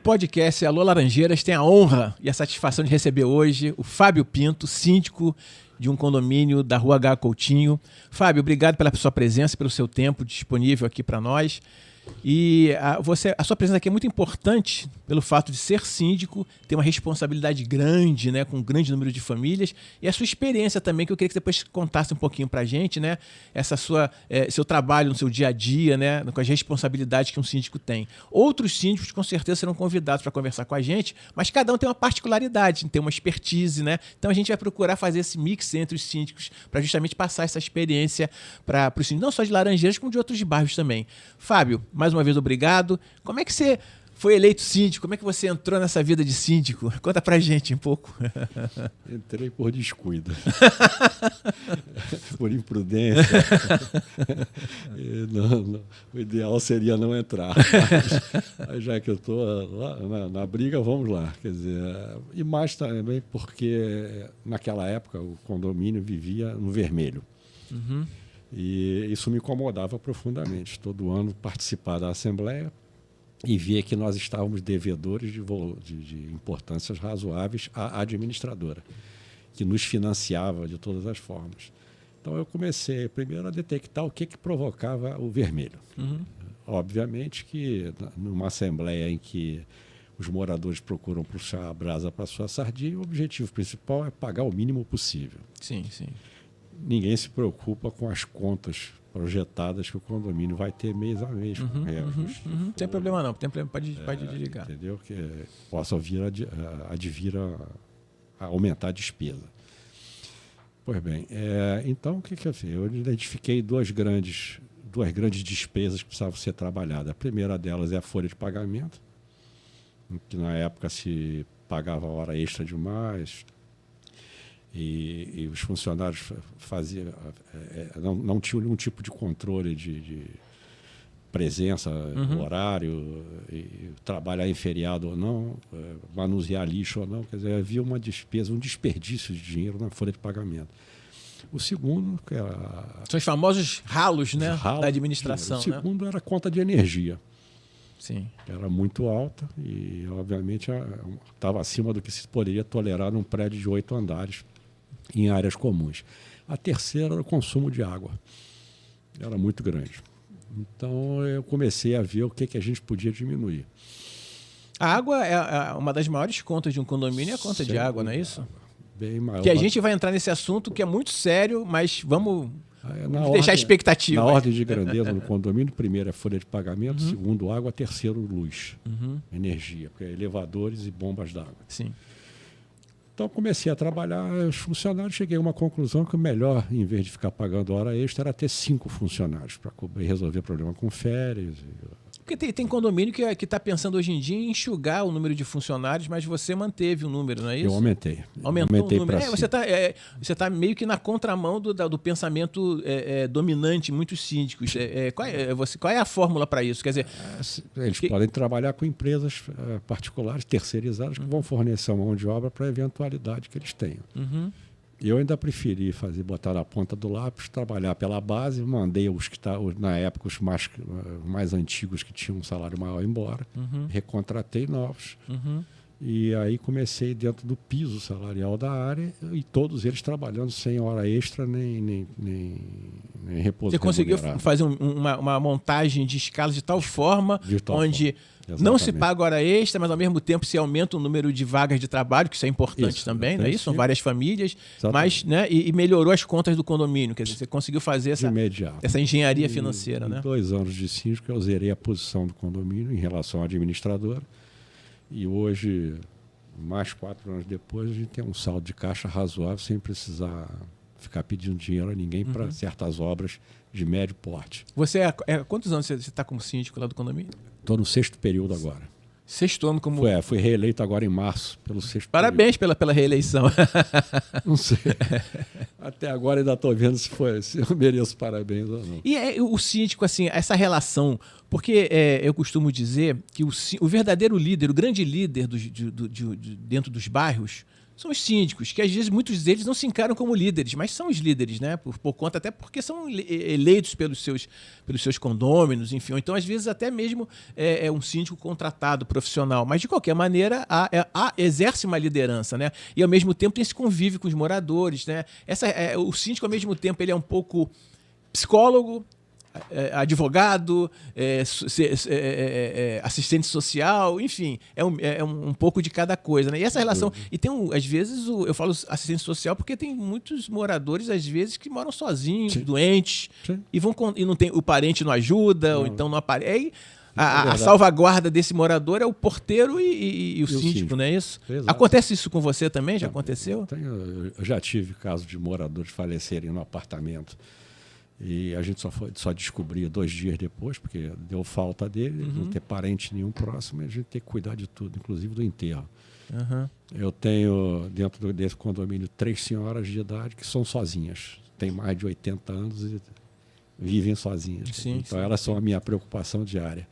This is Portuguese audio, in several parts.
podcast Alô Laranjeiras tem a honra e a satisfação de receber hoje o Fábio Pinto, síndico de um condomínio da Rua H. Coutinho. Fábio, obrigado pela sua presença, pelo seu tempo disponível aqui para nós. E a sua presença aqui é muito importante pelo fato de ser síndico, ter uma responsabilidade grande, né, com um grande número de famílias, e a sua experiência também, que eu queria que depois contasse um pouquinho pra gente, né, essa seu trabalho no seu dia a dia, né, com as responsabilidades que um síndico tem. Outros síndicos com certeza serão convidados para conversar com a gente, mas cada um tem uma particularidade, tem uma expertise, né? Então a gente vai procurar fazer esse mix entre os síndicos para justamente passar essa experiência para os síndicos, não só de Laranjeiras, como de outros bairros também. Fábio, mais uma vez, obrigado. Como é que você foi eleito síndico? Como é que você entrou nessa vida de síndico? Conta pra gente um pouco. Entrei por descuido. Por imprudência. Não, o ideal seria não entrar. Mas já que eu estou lá na briga, vamos lá. Quer dizer, e mais também porque naquela época o condomínio vivia no vermelho. Uhum. E isso me incomodava profundamente. Todo ano participar da Assembleia e via que nós estávamos devedores de importâncias razoáveis à administradora, que nos financiava de todas as formas. Então eu comecei primeiro a detectar o que provocava o vermelho. Uhum. Obviamente que numa Assembleia em que os moradores procuram puxar a brasa para a sua sardinha, o objetivo principal é pagar o mínimo possível. Sim, sim. Ninguém se preocupa com as contas projetadas que o condomínio vai ter mês a mês. Não tem problema não, pode desligar. Entendeu? Que possa vir a aumentar a despesa. Pois bem, então o que eu fiz? Eu identifiquei duas grandes despesas que precisavam ser trabalhadas. A primeira delas é a folha de pagamento, que na época se pagava hora extra demais, e os funcionários não tinham nenhum tipo de controle de presença, horário, trabalhar em feriado ou não, manusear lixo ou não. Quer dizer, havia uma despesa, um desperdício de dinheiro na folha de pagamento. O segundo, que era... São os famosos ralos, né, da administração. O segundo era a conta de energia. Sim. Era muito alta e, obviamente, estava acima do que se poderia tolerar num prédio de 8 andares em áreas comuns. A terceira era o consumo de água. Era muito grande. Então, eu comecei a ver o que a gente podia diminuir. A água é uma das maiores contas de um condomínio, é a conta de água, não é isso? Bem maior. Que a gente vai entrar nesse assunto que é muito sério, mas vamos deixar a expectativa. Na ordem de grandeza no condomínio, primeiro é folha de pagamento, segundo água, terceiro luz, energia, porque é elevadores e bombas d'água. Sim. Então, comecei a trabalhar os funcionários, cheguei a uma conclusão que o melhor, em vez de ficar pagando hora extra, era ter 5 funcionários para resolver problema com férias. Porque tem condomínio que está pensando hoje em dia em enxugar o número de funcionários, mas você manteve o número, não é isso? Eu aumentei. Aumentou o número. Você está meio que na contramão do pensamento dominante em muitos síndicos. Qual é a fórmula para isso? Quer dizer, eles podem trabalhar com empresas particulares, terceirizadas, que vão fornecer uma mão de obra para a eventualidade que eles tenham. Eu ainda preferi botar na ponta do lápis, trabalhar pela base, mandei os que na época os mais antigos que tinham um salário maior embora, recontratei novos. E aí comecei dentro do piso salarial da área e todos eles trabalhando sem hora extra nem repouso. Você conseguiu fazer uma montagem de escala de tal forma onde não se paga hora extra, mas ao mesmo tempo se aumenta o número de vagas de trabalho, que isso é importante também, não é isso? São várias famílias, mas, né, e melhorou as contas do condomínio. Quer dizer, você conseguiu fazer essa engenharia financeira. Em 2 anos de síndico, eu zerei a posição do condomínio em relação à administradora. E hoje, mais 4 anos depois, a gente tem um saldo de caixa razoável sem precisar ficar pedindo dinheiro a ninguém para certas obras de médio porte. Você quantos anos você está como síndico lá do condomínio? Estou no 6º período agora. 6º ano como... Fui reeleito agora em março pelo 6º Parabéns pela reeleição. Não sei. Até agora ainda estou vendo se eu mereço parabéns ou não. E o síndico, assim, essa relação... Porque eu costumo dizer que o verdadeiro líder, o grande líder dentro dos bairros, são os síndicos, que às vezes muitos deles não se encaram como líderes, mas são os líderes, né? Por conta, até porque são eleitos pelos seus condôminos, enfim. Ou então, às vezes, até mesmo é um síndico contratado, profissional. Mas, de qualquer maneira, exerce uma liderança, né? E, ao mesmo tempo, tem esse convívio com os moradores, né? O síndico, ao mesmo tempo, ele é um pouco psicólogo, advogado, assistente social, enfim, é um pouco de cada coisa, né? E essa relação, e tem às vezes eu falo assistente social porque tem muitos moradores às vezes que moram sozinhos, Sim. doentes, Sim. E não tem, o parente não ajuda, ou então não aparece. A salvaguarda desse morador é o porteiro e o síndico, não é isso? Exato. Acontece isso com você também? Já aconteceu? Eu já tive casos de moradores falecerem no apartamento. E a gente só descobria 2 dias depois, porque deu falta dele, não ter parente nenhum próximo, e a gente tem que cuidar de tudo, inclusive do enterro. Eu tenho, dentro desse condomínio, 3 senhoras de idade que são sozinhas. Têm mais de 80 anos e vivem sozinhas. Sim, então, sim, elas são a minha preocupação diária.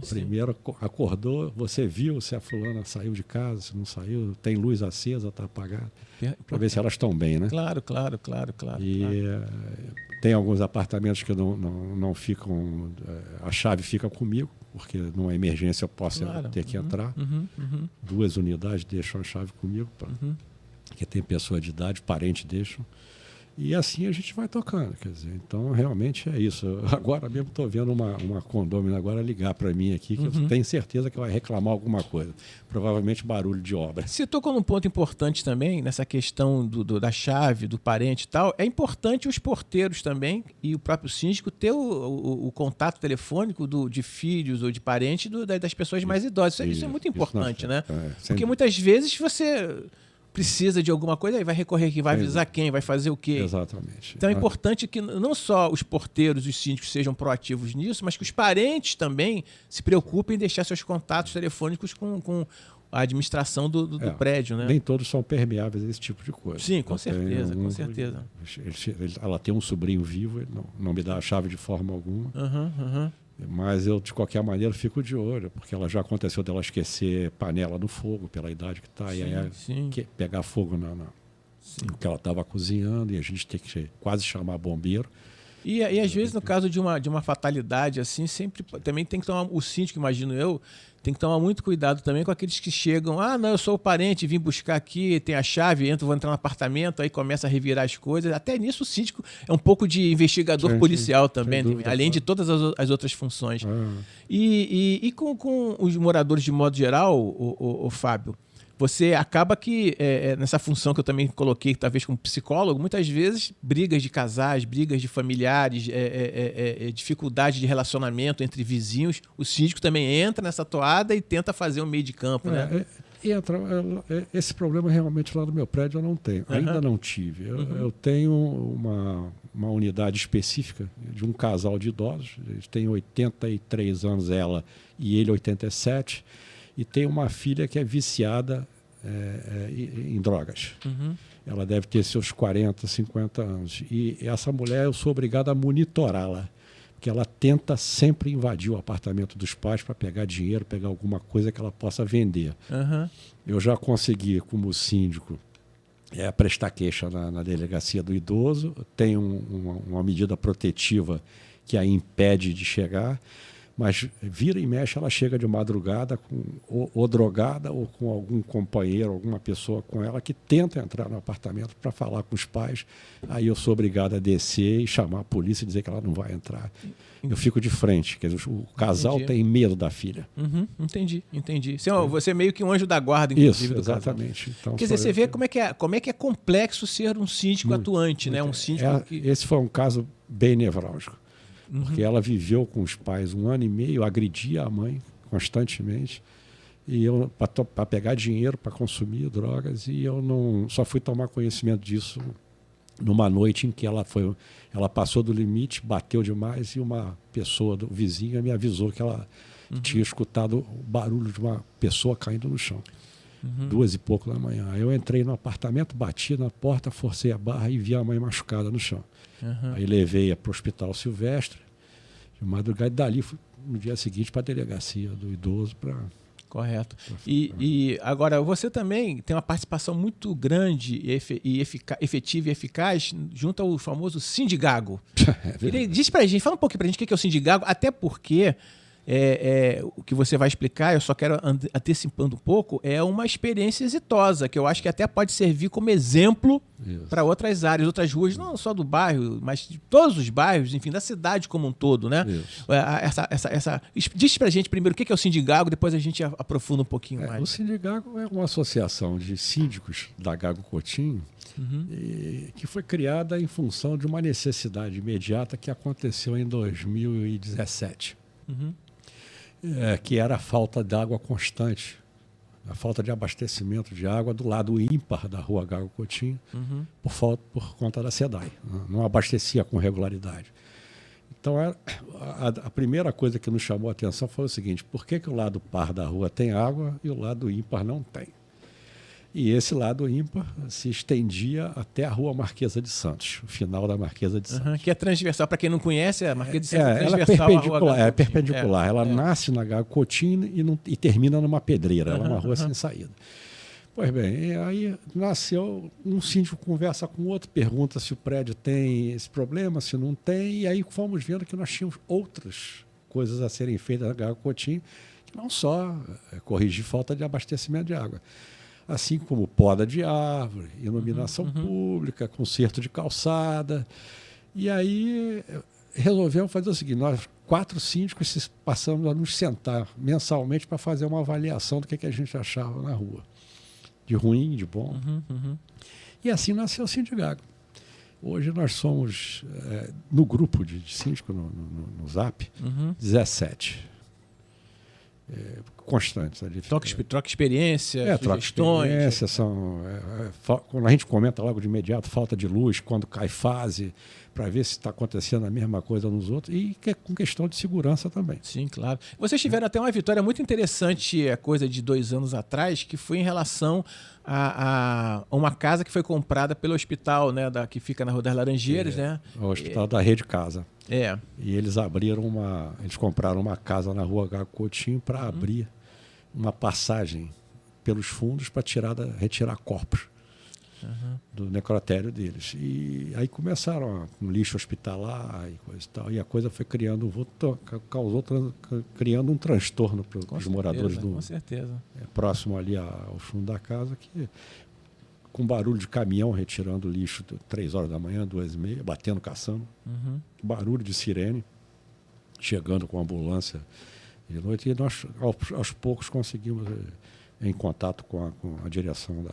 Primeiro, acordou, você viu se a fulana saiu de casa, se não saiu, tem luz acesa, está apagada, para ver se elas estão bem, né? Claro. E tem alguns apartamentos que não ficam, a chave fica comigo, porque numa emergência eu posso ter que entrar. 2 unidades deixam a chave comigo, porque tem pessoa de idade, parente deixam. E assim a gente vai tocando, quer dizer, então realmente é isso. Agora mesmo estou vendo uma condômina agora ligar para mim aqui, que eu tenho certeza que vai reclamar alguma coisa. Provavelmente barulho de obra. Você tocou num ponto importante também, nessa questão da chave, do parente e tal. É importante os porteiros também e o próprio síndico ter o contato telefônico de filhos ou de parentes das pessoas mais idosas. Isso é muito importante, né? Porque muitas vezes você precisa de alguma coisa, aí vai recorrer aqui, vai avisar quem, vai fazer o quê. Exatamente. Então é importante que não só os porteiros e os síndicos sejam proativos nisso, mas que os parentes também se preocupem em deixar seus contatos telefônicos com a administração do prédio, né? Nem todos são permeáveis a esse tipo de coisa. Sim, com certeza. Ela tem um sobrinho vivo, ele não me dá a chave de forma alguma. Mas eu, de qualquer maneira, fico de olho, porque ela já aconteceu dela esquecer panela no fogo, pela idade que está, e aí pegar fogo no que ela estava cozinhando, e a gente tem que quase chamar bombeiro. E às vezes, no caso de uma fatalidade assim, sempre também tem que tomar, o síndico, imagino eu, tem que tomar muito cuidado também com aqueles que chegam, não, eu sou o parente, vim buscar aqui, tem a chave, vou entrar no apartamento, aí começa a revirar as coisas. Até nisso o síndico é um pouco de investigador policial também, além de todas as outras funções. E com os moradores de modo geral, o Fábio, você acaba que, nessa função que eu também coloquei, talvez como psicólogo, muitas vezes brigas de casais, brigas de familiares, dificuldade de relacionamento entre vizinhos, o síndico também entra nessa toada e tenta fazer um meio de campo, né? Esse problema realmente lá no meu prédio eu não tenho, ainda não tive. Eu tenho uma unidade específica de um casal de idosos, eles têm 83 anos, ela e ele 87, e tem uma filha que é viciada em drogas. Ela deve ter seus 40, 50 anos. E essa mulher, eu sou obrigado a monitorá-la, porque ela tenta sempre invadir o apartamento dos pais para pegar dinheiro, pegar alguma coisa que ela possa vender. Eu já consegui, como síndico, prestar queixa na delegacia do idoso, tem uma medida protetiva que a impede de chegar, mas vira e mexe, ela chega de madrugada ou drogada ou com algum companheiro, alguma pessoa com ela que tenta entrar no apartamento para falar com os pais. Aí eu sou obrigado a descer e chamar a polícia e dizer que ela não vai entrar. Eu fico de frente, quer dizer, o casal tem medo da filha. Entendi. Você é meio que um anjo da guarda, inclusive, do casal. Exatamente. Então, quer dizer, você vê como é que é complexo ser um síndico atuante, né? Um síndico Esse foi um caso bem nevrálgico. Porque ela viveu com os pais 1 ano e meio, agredia a mãe constantemente, e eu para pegar dinheiro para consumir drogas, e eu só fui tomar conhecimento disso numa noite em que ela passou do limite, bateu demais, e uma pessoa do vizinho me avisou que ela tinha escutado o barulho de uma pessoa caindo no chão. 2 e pouco da manhã. Aí eu entrei no apartamento, bati na porta, forcei a barra e vi a mãe machucada no chão. Aí levei-a para o Hospital Silvestre, de madrugada, e dali fui no dia seguinte para a delegacia do idoso para Correto. E agora, você também tem uma participação muito grande e efetiva e eficaz junto ao famoso Sindigago. Diz pra gente, fala um pouquinho pra gente o que é o Sindigago, até porque o que você vai explicar, eu só quero antecipando um pouco, é uma experiência exitosa, que eu acho que até pode servir como exemplo para outras áreas, outras ruas, não só do bairro, mas de todos os bairros, enfim, da cidade como um todo, né? Diz pra gente primeiro o que é o Sindigago, depois a gente aprofunda um pouquinho mais. O Sindigago é uma associação de síndicos da Gago Coutinho, que foi criada em função de uma necessidade imediata que aconteceu em 2017. Que era a falta de água constante, a falta de abastecimento de água do lado ímpar da rua Gago Coutinho, por conta da SEDAI. Não abastecia com regularidade. Então, a primeira coisa que nos chamou a atenção foi o seguinte: por que o lado par da rua tem água e o lado ímpar não tem? E esse lado ímpar se estendia até a Rua Marquesa de Santos, o final da Marquesa de Santos. Que é transversal. Para quem não conhece, a Marquesa de Santos ela é perpendicular. É perpendicular. Ela nasce na Gago Coutinho e termina numa pedreira. Ela é uma rua sem saída. Pois bem, aí nasceu, um síndico conversa com o outro, pergunta se o prédio tem esse problema, se não tem, e aí fomos vendo que nós tínhamos outras coisas a serem feitas na Gago Coutinho, que não só corrigir falta de abastecimento de água, assim como poda de árvore, iluminação pública, conserto de calçada. E aí resolvemos fazer o seguinte: nós 4 síndicos passamos a nos sentar mensalmente para fazer uma avaliação do que a gente achava na rua, de ruim, de bom. E assim nasceu o Sindigago. Hoje nós somos, no grupo de síndico, no Zap, 17. Constantes. Troca experiência, sugestões. Quando a gente comenta logo de imediato falta de luz, quando cai fase, para ver se está acontecendo a mesma coisa nos outros, e com questão de segurança também. Sim, claro. Vocês tiveram até uma vitória muito interessante, coisa de 2 anos atrás, que foi em relação a uma casa que foi comprada pelo hospital, né, que fica na Rua das Laranjeiras, né? O hospital da Rede Casa. E eles eles compraram uma casa na Rua Gago Coutinho para abrir uma passagem pelos fundos para retirar corpos do necrotério deles. E aí começaram com lixo hospitalar e coisa e tal, e a coisa foi criando um transtorno para os moradores com certeza. Próximo ali ao fundo da casa, que com barulho de caminhão retirando lixo 3 horas da manhã, 2h30, batendo, caçando, barulho de sirene, chegando com a ambulância de noite, e nós aos poucos conseguimos, em contato com a direção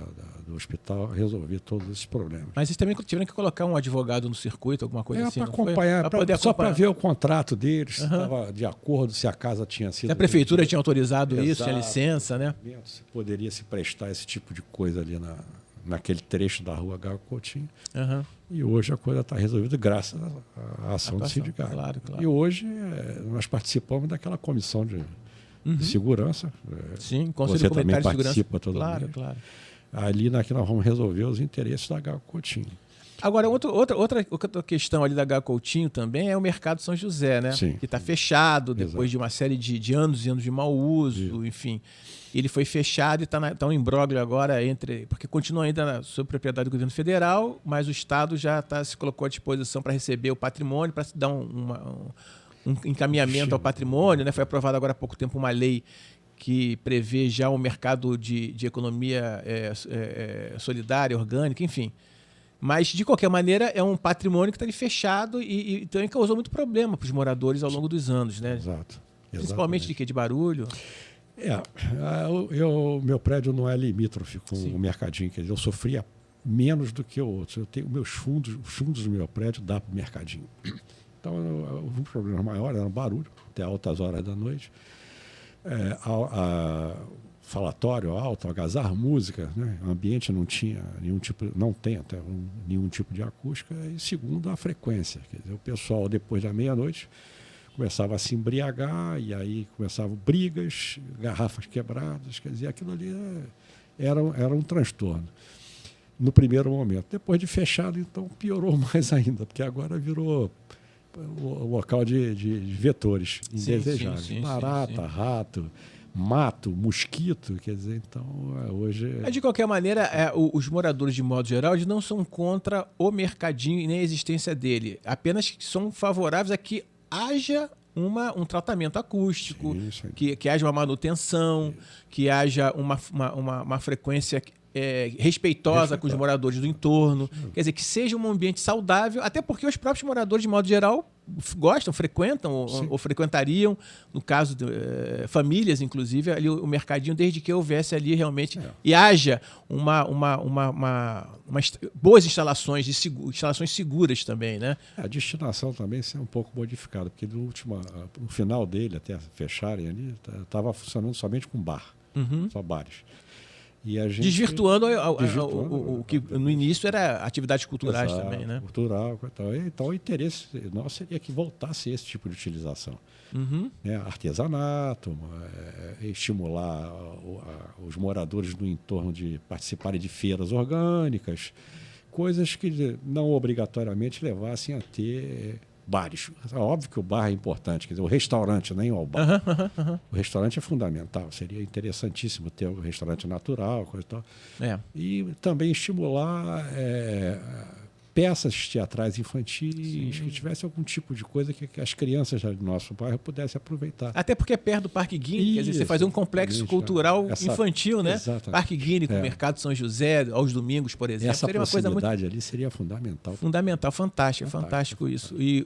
do hospital, resolver todos esses problemas. Mas vocês também tiveram que colocar um advogado no circuito, alguma coisa assim? Para acompanhar, só para ver o contrato deles, se estava de acordo, se a casa tinha sido... Se a prefeitura tinha autorizado isso, tinha licença, né? Se poderia se prestar esse tipo de coisa ali naquele trecho da Rua Gago Coutinho. E hoje a coisa está resolvida graças à ação do Sindigago. Claro. E hoje nós participamos daquela comissão de segurança. Sim, você também participa todo mês. Claro. Ali nós vamos resolver os interesses da Gago Coutinho. Agora, outra questão ali da Gago Coutinho também é o Mercado São José, né? Sim. Que está fechado depois de uma série de anos e anos de mau uso, enfim. Ele foi fechado e está um imbróglio agora porque continua ainda sob propriedade do governo federal, mas o Estado já se colocou à disposição para receber o patrimônio, para se dar um encaminhamento ao patrimônio, né? Foi aprovada agora há pouco tempo uma lei que prevê já um mercado de economia solidária, orgânica, enfim. Mas, de qualquer maneira, é um patrimônio que está ali fechado e também causou muito problema para os moradores ao longo dos anos, né? Exato. Principalmente de quê? De barulho? Meu prédio não é limítrofe com o mercadinho, quer dizer, eu sofria menos do que outros. Eu tenho os fundos do meu prédio dá para o mercadinho. Então, um problema maior era o barulho, até altas horas da noite. Falatório alto, algazarra, música, né? O ambiente não tinha nenhum tipo de acústica. E segundo, a frequência. Quer dizer, o pessoal, depois da meia-noite, começava a se embriagar, e aí começavam brigas, garrafas quebradas. Quer dizer, aquilo ali era um transtorno no primeiro momento. Depois de fechado, então, piorou mais ainda, porque agora virou o local de vetores indesejáveis. Barata, rato, mato, mosquito, quer dizer, então hoje... Mas, de qualquer maneira, os moradores, de modo geral, eles não são contra o mercadinho e nem a existência dele. Apenas são favoráveis a que haja um tratamento acústico, que haja uma manutenção, que haja uma frequência respeitosa com os moradores do entorno. Quer dizer, que seja um ambiente saudável, até porque os próprios moradores, de modo geral, gostam, frequentam ou frequentariam, no caso de famílias, inclusive, ali o mercadinho, desde que houvesse ali realmente e haja boas instalações, instalações seguras também, né? A destinação também é um pouco modificada, porque no final dele, até fecharem ali, estava funcionando somente com bar, só bares. E a gente, desvirtuando o que no início era atividades culturais também, né? Cultural, então o interesse nosso seria que voltasse esse tipo de utilização. Né? Artesanato, estimular os moradores do entorno de participarem de feiras orgânicas, coisas que não obrigatoriamente levassem a ter bares. É óbvio que o bar é importante, quer dizer, o restaurante, nem o bar. O restaurante é fundamental, seria interessantíssimo ter um restaurante natural, coisa e tal. E também estimular peças teatrais infantis, que tivesse algum tipo de coisa que as crianças do nosso bairro pudessem aproveitar. Até porque é perto do Parque Guine, quer dizer, você fazer um complexo cultural infantil, né? Exatamente. Parque Guine com o Mercado São José, aos domingos, por exemplo. Essa seria uma coisa muito... ali seria fundamental. Fundamental, fantástico isso. E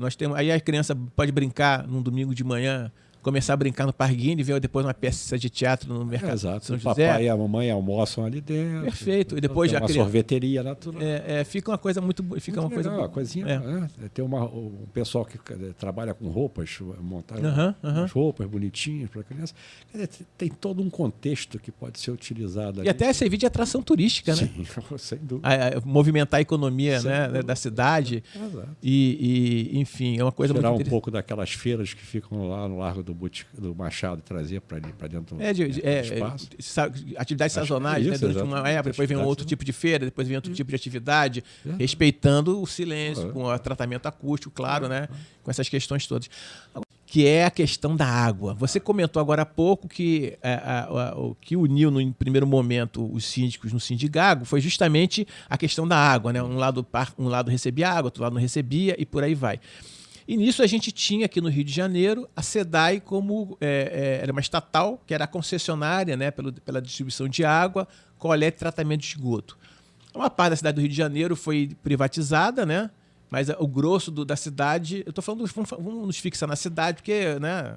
nós temos... Aí a criança pode brincar num domingo de manhã, começar a brincar no Parque Guine, ver depois uma peça de teatro no Mercado São José. O papai e a mamãe almoçam ali dentro. Perfeito. E depois já uma sorveteria natural. Fica uma coisa muito legal, uma coisinha. Tem um pessoal que trabalha com roupas, montar roupas bonitinhas para criança. Tem todo um contexto que pode ser utilizado. E até servir de atração turística, né? Sim, sem dúvida. Movimentar a economia, né, da cidade. Exato. E, enfim, é uma coisa tirar muito um pouco daquelas feiras que ficam lá no Largo do Machado e trazer para dentro do espaço. Atividades sazonais, né? Durante uma época, depois vem um outro tipo de feira, depois vem outro tipo de atividade, respeitando o silêncio, com o tratamento acústico, claro, né? Com essas questões todas. Que é a questão da água. Você comentou agora há pouco que o que uniu no primeiro momento os síndicos no Sindigago foi justamente a questão da água, né? Um lado recebia água, outro lado não recebia e por aí vai. E nisso a gente tinha aqui no Rio de Janeiro a SEDAI como era uma estatal, que era a concessionária, né, pela distribuição de água, coleta e tratamento de esgoto. Uma parte da cidade do Rio de Janeiro foi privatizada, né, mas o grosso da cidade... Eu estou falando, vamos nos fixar na cidade, porque... Né,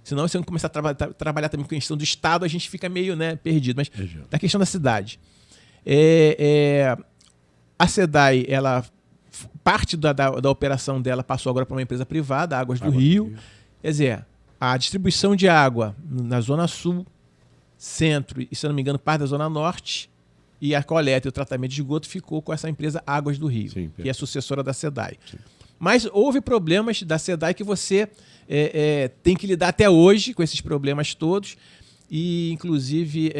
senão, se eu começar a trabalhar também com a questão do Estado, a gente fica meio, né, perdido. Mas da questão da cidade. A SEDAI, ela... Parte da operação dela passou agora para uma empresa privada, Águas do Rio. Quer dizer, a distribuição de água na Zona Sul, Centro e, se não me engano, parte da Zona Norte, e a coleta e o tratamento de esgoto ficou com essa empresa Águas do Rio, que é sucessora da SEDAI. Sim. Mas houve problemas da SEDAI que você tem que lidar até hoje com esses problemas todos. E, inclusive,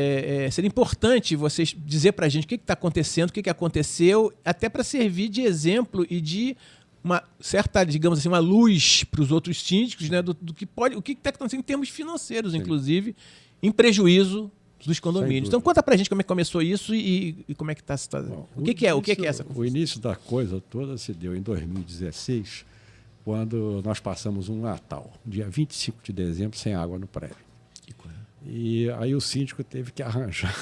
seria importante vocês dizer para a gente o que está acontecendo, o que aconteceu, até para servir de exemplo e de uma certa, digamos assim, uma luz para os outros síndicos, né, do que pode, o que está acontecendo em termos financeiros, inclusive, em prejuízo dos condomínios. Então, conta para a gente como é que começou isso e como é que está a situação. O que é essa confusão? O início da coisa toda se deu em 2016, quando nós passamos um Natal, dia 25 de dezembro, sem água no prédio. E aí o síndico teve que arranjar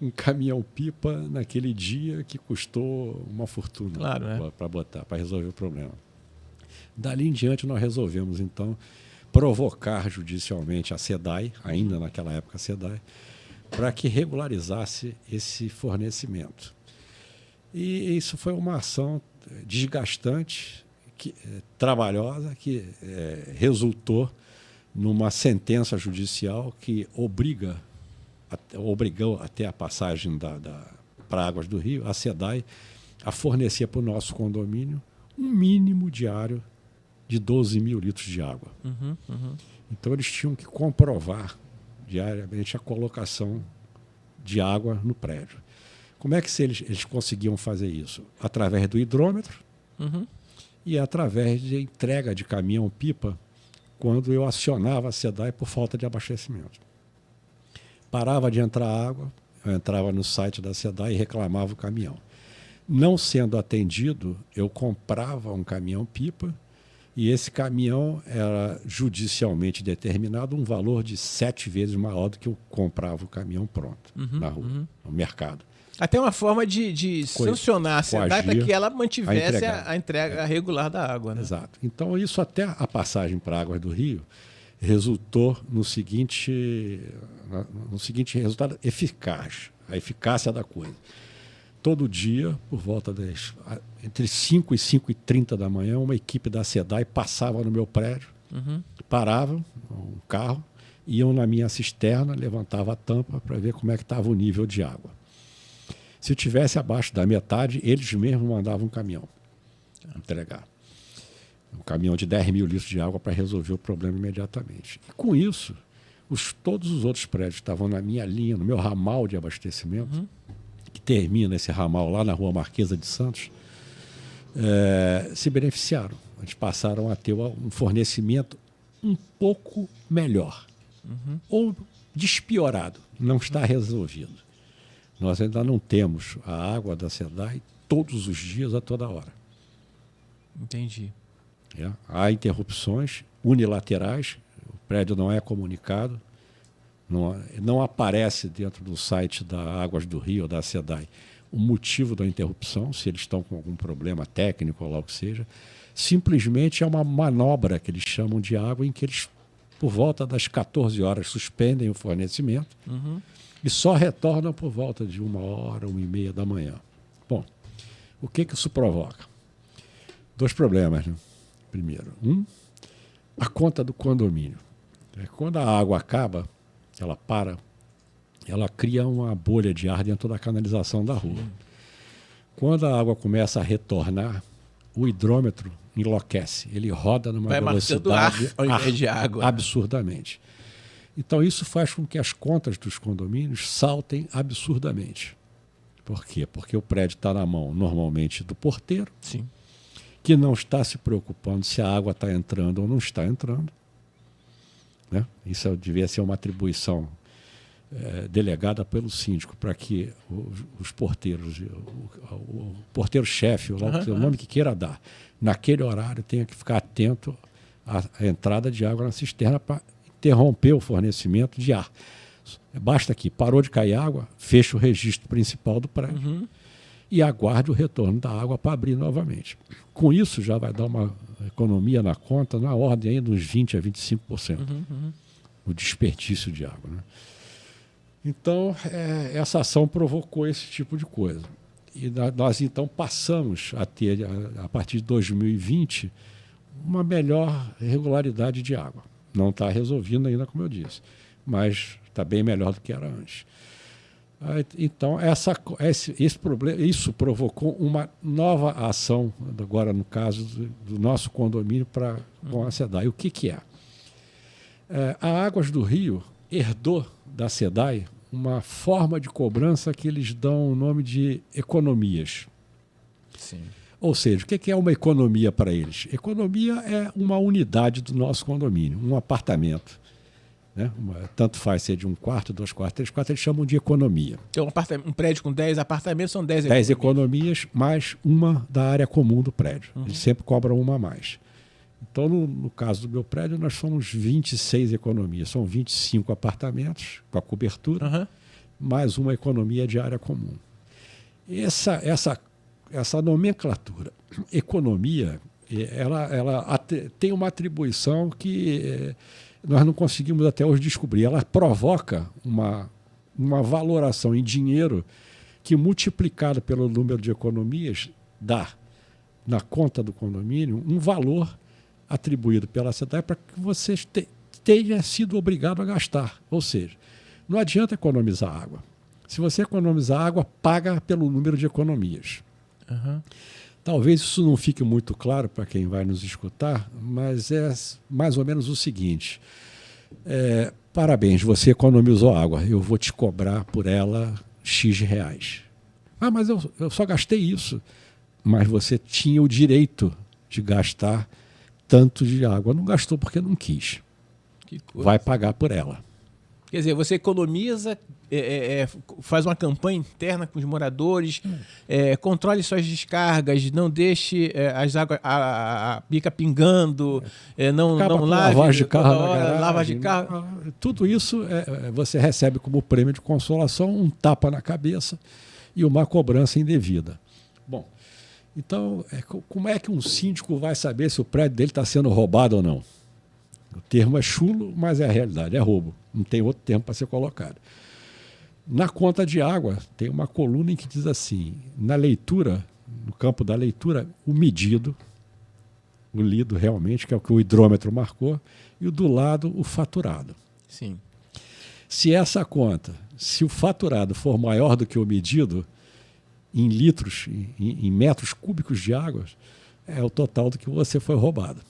um caminhão-pipa naquele dia que custou uma fortuna para resolver o problema. Dali em diante nós resolvemos, então, provocar judicialmente a SEDAI, ainda naquela época a SEDAI, para que regularizasse esse fornecimento. E isso foi uma ação desgastante, trabalhosa, que resultou numa sentença judicial que obrigou até a passagem para Águas do Rio, a SEDAI, a fornecer para o nosso condomínio um mínimo diário de 12 mil litros de água. Então, eles tinham que comprovar diariamente a colocação de água no prédio. Como é que eles conseguiam fazer isso? Através do hidrômetro e através de entrega de caminhão-pipa quando eu acionava a SEDAI por falta de abastecimento. Parava de entrar água, eu entrava no site da SEDAI e reclamava o caminhão. Não sendo atendido, eu comprava um caminhão-pipa e esse caminhão era judicialmente determinado um valor de 7 vezes maior do que eu comprava o caminhão pronto na rua, no mercado. Até uma forma de sancionar a SEDAI para que ela mantivesse a entrega regular da água. Né? Exato. Então, isso até a passagem para Águas do Rio resultou no seguinte resultado eficaz, a eficácia da coisa. Todo dia, por volta entre 5 e 5h30 da manhã, uma equipe da SEDAI passava no meu prédio, paravam um carro, iam na minha cisterna, levantava a tampa para ver como é que estava o nível de água. Se tivesse abaixo da metade, eles mesmos mandavam um caminhão entregar. Um caminhão de 10 mil litros de água para resolver o problema imediatamente. E com isso, todos os outros prédios que estavam na minha linha, no meu ramal de abastecimento, que termina esse ramal lá na Rua Marquesa de Santos, se beneficiaram. Eles passaram a ter um fornecimento um pouco melhor. Ou despiorado. Não está resolvido. Nós ainda não temos a água da SEDAI todos os dias, a toda hora. Entendi. Há interrupções unilaterais, o prédio não é comunicado, não aparece dentro do site da Águas do Rio ou da SEDAI o motivo da interrupção, se eles estão com algum problema técnico ou lá o que seja. Simplesmente é uma manobra que eles chamam de água, em que eles, por volta das 14 horas, suspendem o fornecimento e só retornam por volta de 1h, 1h30 da manhã. Bom, o que isso provoca? 2 problemas, né? Primeiro, a conta do condomínio. Quando a água acaba, ela para, ela cria uma bolha de ar dentro da canalização da rua. Quando a água começa a retornar, o hidrômetro enlouquece, ele roda numa velocidade ar ao invés de água. Absurdamente. Então isso faz com que as contas dos condomínios saltem absurdamente. Por quê? Porque o prédio está na mão, normalmente, do porteiro, Sim. que não está se preocupando se a água está entrando ou não está entrando. Né? Isso devia ser uma atribuição delegada pelo síndico, para que os porteiros, o porteiro-chefe, o nome que queira dar, naquele horário tenha que ficar atento à entrada de água na cisterna para interromper o fornecimento de ar. Basta que parou de cair água, fecha o registro principal do prédio e aguarde o retorno da água para abrir novamente. Com isso, já vai dar uma economia na conta na ordem aí dos 20% a 25%. O desperdício de água. Né? Então, essa ação provocou esse tipo de coisa. E nós, então, passamos a ter, a partir de 2020, uma melhor regularidade de água. Não está resolvendo ainda, como eu disse, mas está bem melhor do que era antes. Então, esse problema, isso provocou uma nova ação, agora no caso do nosso condomínio com a SEDAI. O que é? A Águas do Rio herdou da SEDAI uma forma de cobrança que eles dão o nome de economias. Sim. Ou seja, o que é uma economia para eles? Economia é uma unidade do nosso condomínio, um apartamento. Né? Tanto faz ser de 1 quarto, 2 quartos, 3 quartos, eles chamam de economia. Então, um prédio com 10 apartamentos são 10 economias. 10 economias mais uma da área comum do prédio. Eles sempre cobram uma a mais. Então, no caso do meu prédio, nós somos 26 economias. São 25 apartamentos com a cobertura, mais uma economia de área comum. Essa nomenclatura, economia, ela tem uma atribuição que nós não conseguimos até hoje descobrir. Ela provoca uma valoração em dinheiro que, multiplicada pelo número de economias, dá na conta do condomínio um valor atribuído pela SEDAI para que você tenha sido obrigado a gastar. Ou seja, não adianta economizar água. Se você economizar água, paga pelo número de economias. Talvez isso não fique muito claro para quem vai nos escutar, mas é mais ou menos o seguinte. Parabéns, você economizou água, eu vou te cobrar por ela X reais. Ah, mas eu só gastei isso. Mas você tinha o direito de gastar tanto de água. Não gastou porque não quis. Que coisa. Vai pagar por ela. Quer dizer, você economiza, faz uma campanha interna com os moradores, controle suas descargas, não deixe as águas, a pica pingando, não lave lavagem de carro toda hora, garagem, lavagem de carro. Tudo isso você recebe como prêmio de consolação, um tapa na cabeça e uma cobrança indevida. Bom, então, como é que um síndico vai saber se o prédio dele está sendo roubado ou não? O termo é chulo, mas é a realidade, é roubo. Não tem outro termo para ser colocado. Na conta de água, tem uma coluna em que diz assim, na leitura, no campo da leitura, o medido, o lido realmente, que é o que o hidrômetro marcou, e o do lado, o faturado. Sim. Se essa conta, se o faturado for maior do que o medido, em litros, em metros cúbicos de água, é o total do que você foi roubado.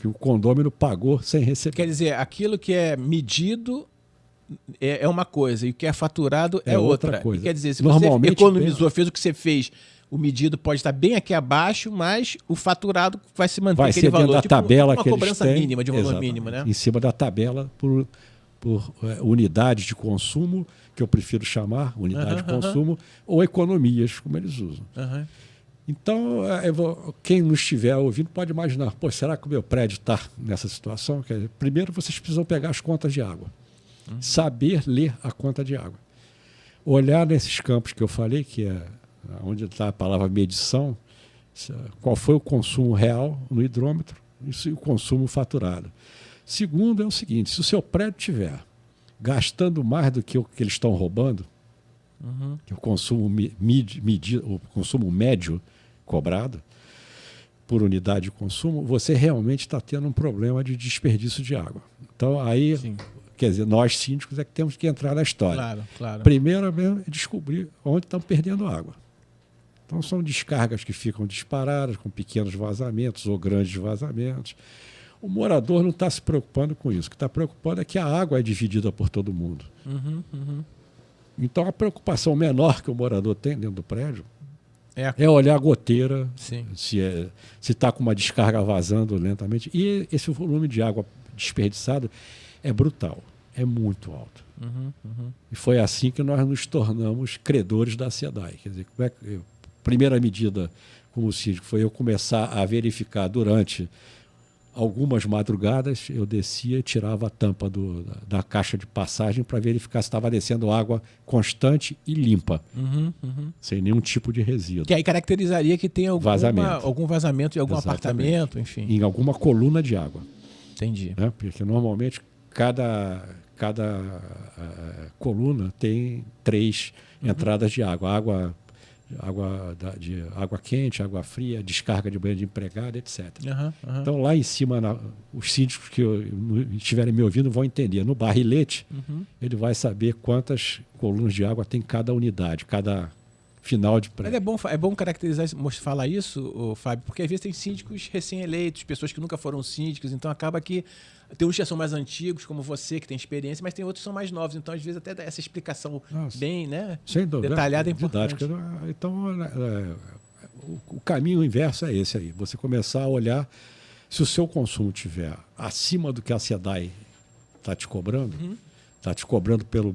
Que o condômino pagou sem receber. Quer dizer, aquilo que é medido é uma coisa e o que é faturado é outra coisa. E quer dizer, se você economizou, fez o que você fez, o medido pode estar bem aqui abaixo, mas o faturado vai se manter aquele valor. Vai ser dentro da tabela que eles têm. Uma cobrança mínima, de valor mínimo, né? Em cima da tabela por unidade de consumo, que eu prefiro chamar unidade de consumo, ou economias, como eles usam. Então, quem nos estiver ouvindo pode imaginar, será que o meu prédio está nessa situação? Quer dizer, primeiro, vocês precisam pegar as contas de água. Saber ler a conta de água. Olhar nesses campos que eu falei, que é onde está a palavra medição, qual foi o consumo real no hidrômetro e o consumo faturado. Segundo é o seguinte, se o seu prédio estiver gastando mais do que o que eles estão roubando, que o consumo o consumo médio cobrado por unidade de consumo, você realmente está tendo um problema de desperdício de água. Então, aí, quer dizer, nós síndicos é que temos que entrar na história. Claro, claro. Primeiro mesmo é descobrir onde estão perdendo água. Então, são descargas que ficam disparadas, com pequenos vazamentos ou grandes vazamentos. O morador não está se preocupando com isso. O que está preocupando é que a água é dividida por todo mundo. Então, a preocupação menor que o morador tem dentro do prédio é olhar a goteira, se está com uma descarga vazando lentamente. E esse volume de água desperdiçado é brutal, é muito alto. E foi assim que nós nos tornamos credores da SEDAI. Quer dizer, primeira medida como síndico foi eu começar a verificar durante algumas madrugadas, eu descia e tirava a tampa da caixa de passagem para verificar se estava descendo água constante e limpa, sem nenhum tipo de resíduo. Que aí caracterizaria que tem algum vazamento em algum apartamento, enfim. Em alguma coluna de água. Entendi. Né? Porque normalmente cada coluna tem 3 entradas de água. Água quente, água fria, descarga de banho de empregado, etc. Então, lá em cima, os síndicos que estiverem me ouvindo vão entender. No barrilete, ele vai saber quantas colunas de água tem cada unidade, cada final de prédio. Mas é bom caracterizar, falar isso, Fábio, porque às vezes tem síndicos recém-eleitos, pessoas que nunca foram síndicos, então acaba que tem uns que são mais antigos, como você, que tem experiência, mas tem outros que são mais novos. Então, às vezes, até essa explicação bem detalhada é importante. Então, o caminho inverso é esse aí. Você começar a olhar se o seu consumo estiver acima do que a SEDAI está te cobrando, está te cobrando pelo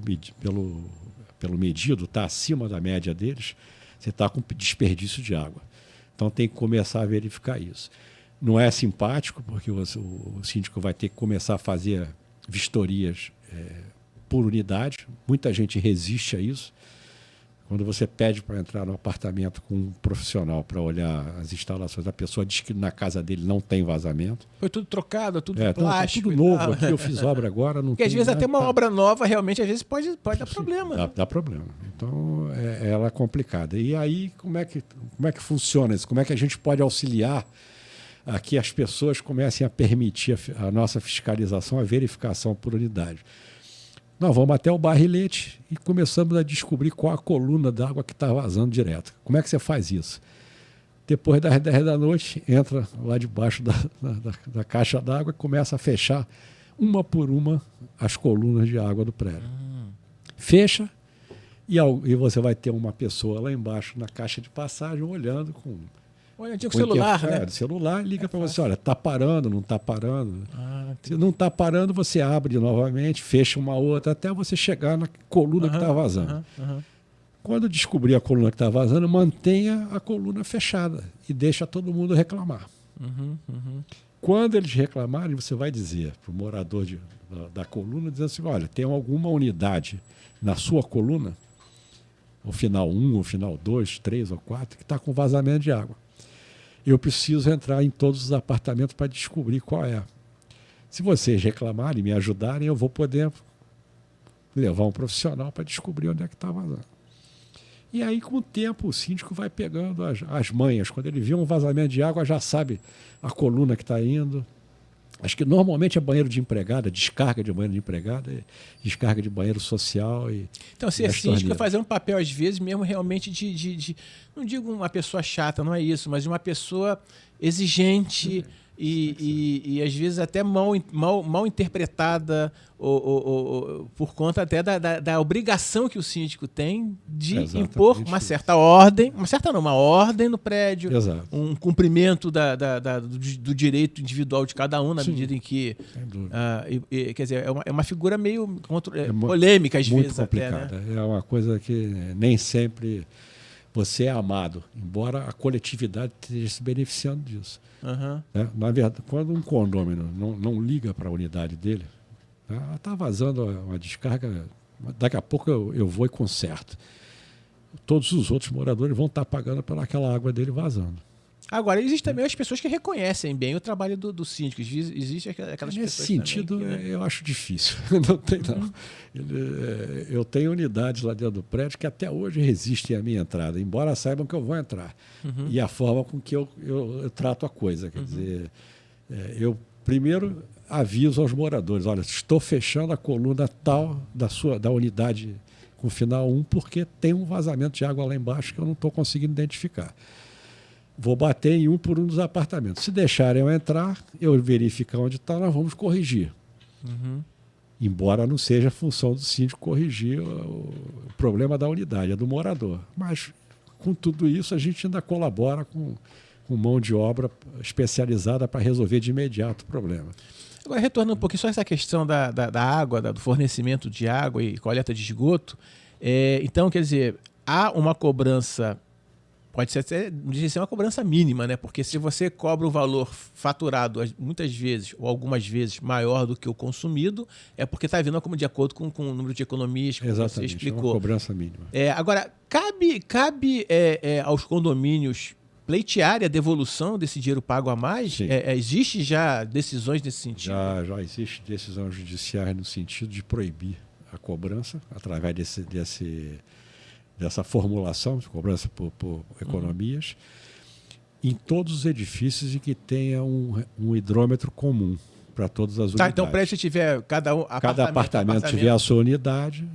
medido, está acima da média deles, você está com desperdício de água. Então, tem que começar a verificar isso. Não é simpático, porque o síndico vai ter que começar a fazer vistorias por unidade. Muita gente resiste a isso. Quando você pede para entrar no apartamento com um profissional para olhar as instalações, a pessoa diz que na casa dele não tem vazamento. Foi tudo trocado, tudo plástico. Tudo novo. Aqui eu fiz obra agora. Porque às vezes até uma obra nova realmente às vezes pode dar problema. Dá problema. Então ela é complicada. E aí como é que funciona isso? Como é que a gente pode auxiliar a que as pessoas comecem a permitir a nossa fiscalização, a verificação por unidade? Nós vamos até o barrilete e começamos a descobrir qual a coluna d'água que está vazando direto. Como é que você faz isso? Depois das 10 da noite, entra lá debaixo da caixa d'água e começa a fechar uma por uma as colunas de água do prédio. Fecha e você vai ter uma pessoa lá embaixo na caixa de passagem olhando Olha, tinha com celular, né? Do celular, liga para você, olha, está parando, não está parando. Se não está parando, você abre novamente, fecha uma outra, até você chegar na coluna que está vazando. Quando descobrir a coluna que está vazando, mantenha a coluna fechada e deixa todo mundo reclamar. Quando eles reclamarem, você vai dizer para o morador da coluna, dizendo assim, olha, tem alguma unidade na sua coluna, o final 1, o final 2, 3 ou 4, que está com vazamento de água. Eu preciso entrar em todos os apartamentos para descobrir qual é. Se vocês reclamarem e me ajudarem, eu vou poder levar um profissional para descobrir onde é que está vazando. E aí, com o tempo, o síndico vai pegando as manhas. Quando ele vê um vazamento de água, já sabe a coluna que está indo. Acho que normalmente é banheiro de empregada, descarga de banheiro de empregada, descarga de banheiro social. Então, ser síndico é fazer um papel, às vezes, mesmo realmente de não digo uma pessoa chata, não é isso, mas de uma pessoa exigente e às vezes até mal interpretada ou por conta até da obrigação que o síndico tem de impor uma certa ordem, uma ordem no prédio, um cumprimento do direito individual de cada um, na medida em que quer dizer, é uma figura meio polêmica às vezes complicada. Até, né? É uma coisa que nem sempre você é amado, embora a coletividade esteja se beneficiando disso. Na verdade, quando um condômino não liga para a unidade dele, está vazando uma descarga, daqui a pouco eu vou e conserto. Todos os outros moradores vão estar pagando pelaquela água dele vazando. Agora, existem também as pessoas que reconhecem bem o trabalho do síndico. Existem aquelas Nesse pessoas sentido, também eu acho difícil. Não tem, não. Eu tenho unidades lá dentro do prédio que até hoje resistem à minha entrada, embora saibam que eu vou entrar. E a forma com que eu trato a coisa. Quer dizer, eu primeiro aviso aos moradores, olha, estou fechando a coluna tal da unidade com final 1 porque tem um vazamento de água lá embaixo que eu não estou conseguindo identificar. Vou bater em um por um dos apartamentos. Se deixarem eu entrar, eu verificar onde está, nós vamos corrigir. Embora não seja a função do síndico corrigir o problema da unidade, é do morador. Mas, com tudo isso, a gente ainda colabora com mão de obra especializada para resolver de imediato o problema. Agora, retornando um pouquinho só essa questão da água, do fornecimento de água e coleta de esgoto. Então, quer dizer, há uma cobrança... Pode ser até uma cobrança mínima, né? Porque se você cobra um valor faturado muitas vezes ou algumas vezes maior do que o consumido, é porque está vindo como de acordo com o número de economias que você explicou. É uma cobrança mínima. Agora, cabe aos condomínios pleitearem a devolução desse dinheiro pago a mais? Existe já decisões nesse sentido? Já existe decisão judiciária no sentido de proibir a cobrança através dessa formulação de cobrança por economias, em todos os edifícios em que tenha um hidrômetro comum para todas as unidades. Então, se tiver cada apartamento tiver a sua unidade,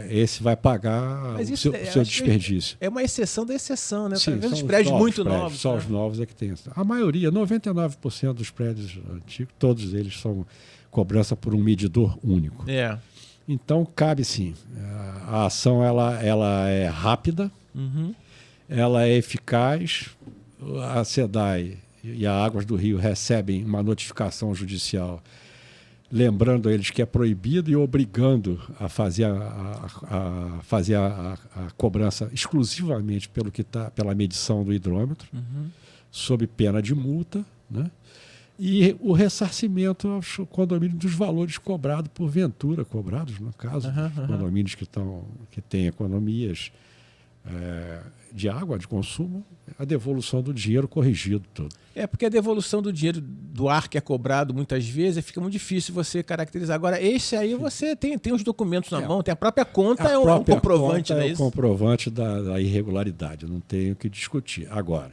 esse vai pagar o seu desperdício. É uma exceção da exceção, né? Sim, os prédios muito novos. Só os novos é que tem. A maioria, 99% dos prédios antigos, todos eles são cobrança por um medidor único. Então, cabe sim. A ação ela é rápida, ela é eficaz. A SEDAI e a Águas do Rio recebem uma notificação judicial lembrando eles que é proibido e obrigando a fazer a cobrança exclusivamente pela medição do hidrômetro, sob pena de multa, né? E o ressarcimento aos condomínios dos valores cobrados porventura, cobrados, no caso, condomínios que têm economias de água, de consumo, a devolução do dinheiro corrigido todo. Porque a devolução do dinheiro do ar que é cobrado muitas vezes fica muito difícil você caracterizar. Agora, esse aí você tem os documentos na mão, tem a própria conta, é um comprovante, é o comprovante da irregularidade, não tenho o que discutir. Agora,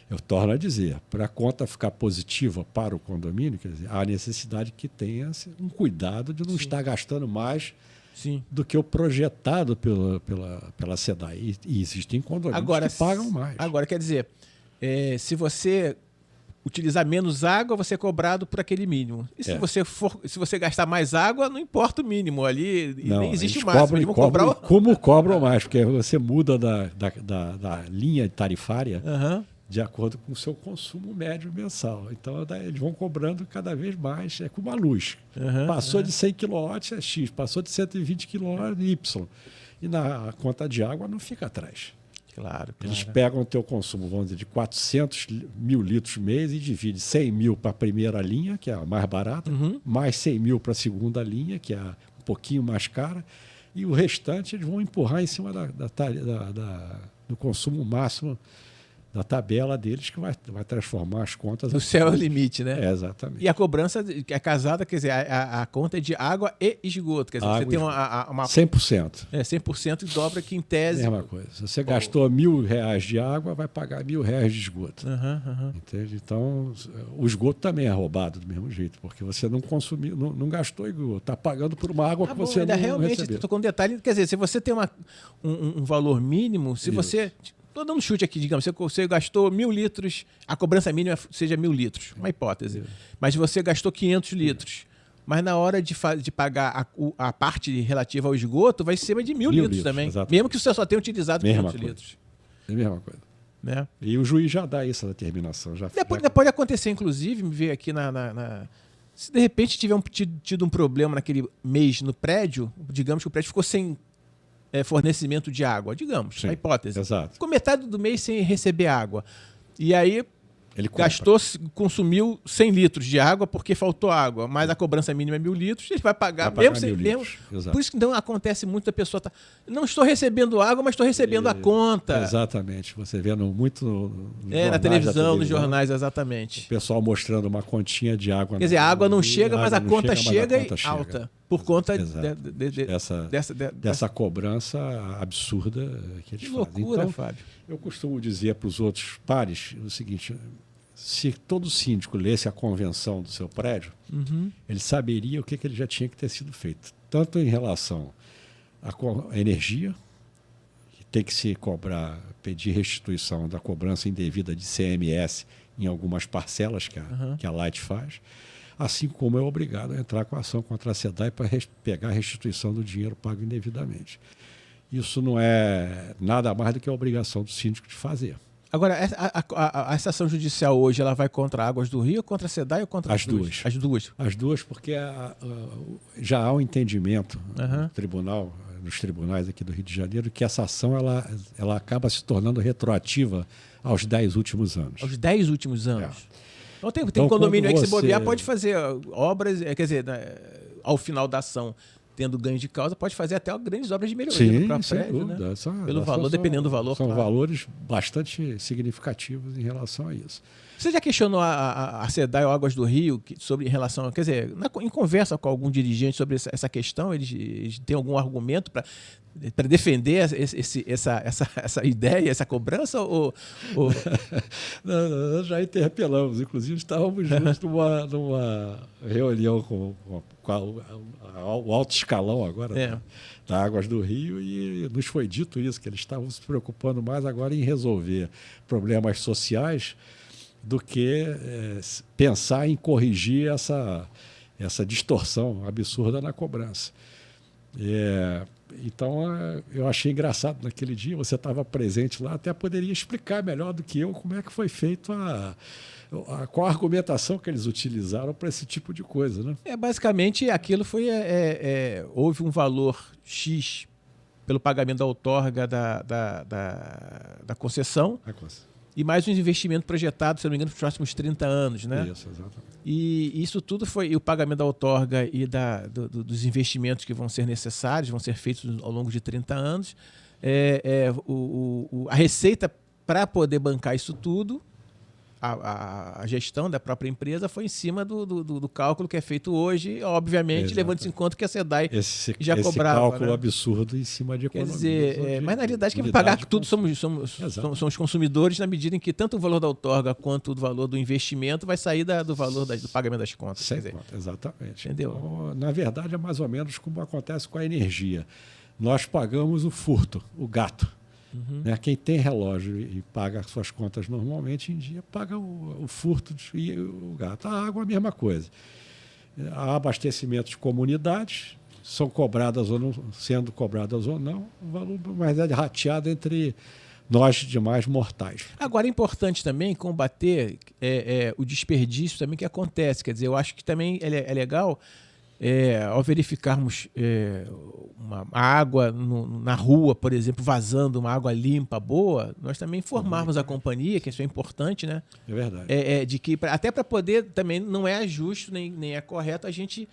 eu torno a dizer, para a conta ficar positiva para o condomínio, quer dizer, há necessidade que tenha um cuidado de não estar gastando mais do que o projetado pela SEDAI. E existem condomínios que pagam mais. Agora, quer dizer, se você utilizar menos água, você é cobrado por aquele mínimo. E se você gastar mais água, não importa o mínimo ali, não, nem existe o máximo. Como cobram mais, porque você muda da linha tarifária, de acordo com o seu consumo médio mensal. Então, eles vão cobrando cada vez mais, é como a luz. Passou de 100 kW é X, passou de 120 kW é Y. E na conta de água não fica atrás. Claro. Eles pegam o teu consumo, vamos dizer, de 400 mil litros mês e dividem 100 mil para a primeira linha, que é a mais barata, mais 100 mil para a segunda linha, que é um pouquinho mais cara, e o restante eles vão empurrar em cima do consumo máximo da tabela deles, que vai transformar as contas. O céu é o limite, né? É, exatamente. E a cobrança é casada, quer dizer, a conta é de água e esgoto. Quer dizer, água você tem uma 100%. 100% e dobra que em tese. Mesma coisa. Se você gastou R$1.000 de água, vai pagar R$1.000 de esgoto. Entende? Então, o esgoto também é roubado do mesmo jeito, porque você não consumiu, não gastou esgoto. Está pagando por uma água que você não realmente, recebeu. Estou com um detalhe, quer dizer, se você tem um valor mínimo, se você... Estou dando um chute aqui, digamos, você gastou 1.000 litros, a cobrança mínima seja 1.000 litros, uma hipótese. Mas você gastou 500 litros. Mas na hora de pagar a parte relativa ao esgoto, vai ser de 1.000 litros também. Exatamente. Mesmo que você só tenha utilizado 500 litros. É a mesma coisa. Né? E o juiz já dá essa determinação. Pode acontecer, inclusive, me ver aqui se de repente tiver tido um problema naquele mês no prédio, digamos que o prédio ficou sem fornecimento de água, digamos, a hipótese. Exato. Ficou metade do mês sem receber água. E aí ele consumiu 100 litros de água porque faltou água, mas a cobrança mínima é 1.000 litros, ele vai pagar mesmo. Por isso que não acontece muito da pessoa não estou recebendo água, mas estou recebendo a conta. Exatamente. Você vê muito na televisão, nos jornais, exatamente. O pessoal mostrando uma continha de água. Quer dizer, a água não chega, mas a conta chega e alta. Por conta dessa cobrança absurda que eles fazem. Que loucura, então, Fábio. Eu costumo dizer para os outros pares o seguinte: se todo síndico lesse a convenção do seu prédio, ele saberia o que ele já tinha que ter sido feito. Tanto em relação à energia, que tem que se pedir restituição da cobrança indevida de CMS em algumas parcelas que a Light faz, assim como é obrigado a entrar com a ação contra a SEDAI para pegar a restituição do dinheiro pago indevidamente. Isso não é nada mais do que a obrigação do síndico de fazer. Agora, essa ação judicial hoje, ela vai contra Águas do Rio, contra a SEDAI ou contra as duas? As duas. As duas, porque já há um entendimento nos tribunais aqui do Rio de Janeiro que essa ação ela acaba se tornando retroativa aos 10 últimos anos. Aos 10 últimos anos? Então tem um condomínio aí que se bobear pode fazer obras, quer dizer, ao final da ação, tendo ganho de causa, pode fazer até grandes obras de melhoria no próprio prédio, né? Pelo valor, dependendo do valor. São valores bastante significativos em relação a isso. Você já questionou a SEDAI ou Águas do Rio em relação, quer dizer, em conversa com algum dirigente sobre essa questão, eles têm algum argumento para defender essa ideia, essa cobrança? Não, já interpelamos. Inclusive, estávamos juntos numa reunião com o alto escalão agora da Águas do Rio e nos foi dito isso, que eles estavam se preocupando mais agora em resolver problemas sociais do que pensar em corrigir essa distorção absurda na cobrança. Então, eu achei engraçado naquele dia, você estava presente lá, até poderia explicar melhor do que eu como é que foi feito qual a argumentação que eles utilizaram para esse tipo de coisa, né? Basicamente, aquilo foi... houve um valor X pelo pagamento da outorga da concessão. E mais um investimento projetado, se não me engano, para os próximos 30 anos, né? Isso, exatamente. E isso tudo foi o pagamento da outorga e dos investimentos que vão ser necessários, vão ser feitos ao longo de 30 anos. A receita para poder bancar isso tudo, a gestão da própria empresa foi em cima do cálculo que é feito hoje, obviamente, levando-se em conta que a SEDAI já cobrava. Esse cálculo absurdo em cima de economia. Quer dizer, mas na realidade quem vai pagar tudo somos os consumidores, na medida em que tanto o valor da outorga quanto o valor do investimento vai sair do valor do pagamento das contas. Exatamente. Entendeu? Então, na verdade, é mais ou menos como acontece com a energia. Nós pagamos o furto, o gato. Quem tem relógio e paga as suas contas normalmente em dia, paga o furto e o gato. A água é a mesma coisa. Há abastecimento de comunidades, são cobradas ou não, sendo cobradas ou não, o valor mais é rateado entre nós demais mortais. Agora, é importante também combater o desperdício também que acontece. Quer dizer, eu acho que também é legal, ao verificarmos uma água na rua, por exemplo, vazando, uma água limpa, boa, nós também informarmos a companhia, que isso é importante, né? É verdade. De que, até para poder, também não é justo, nem é correto a gente...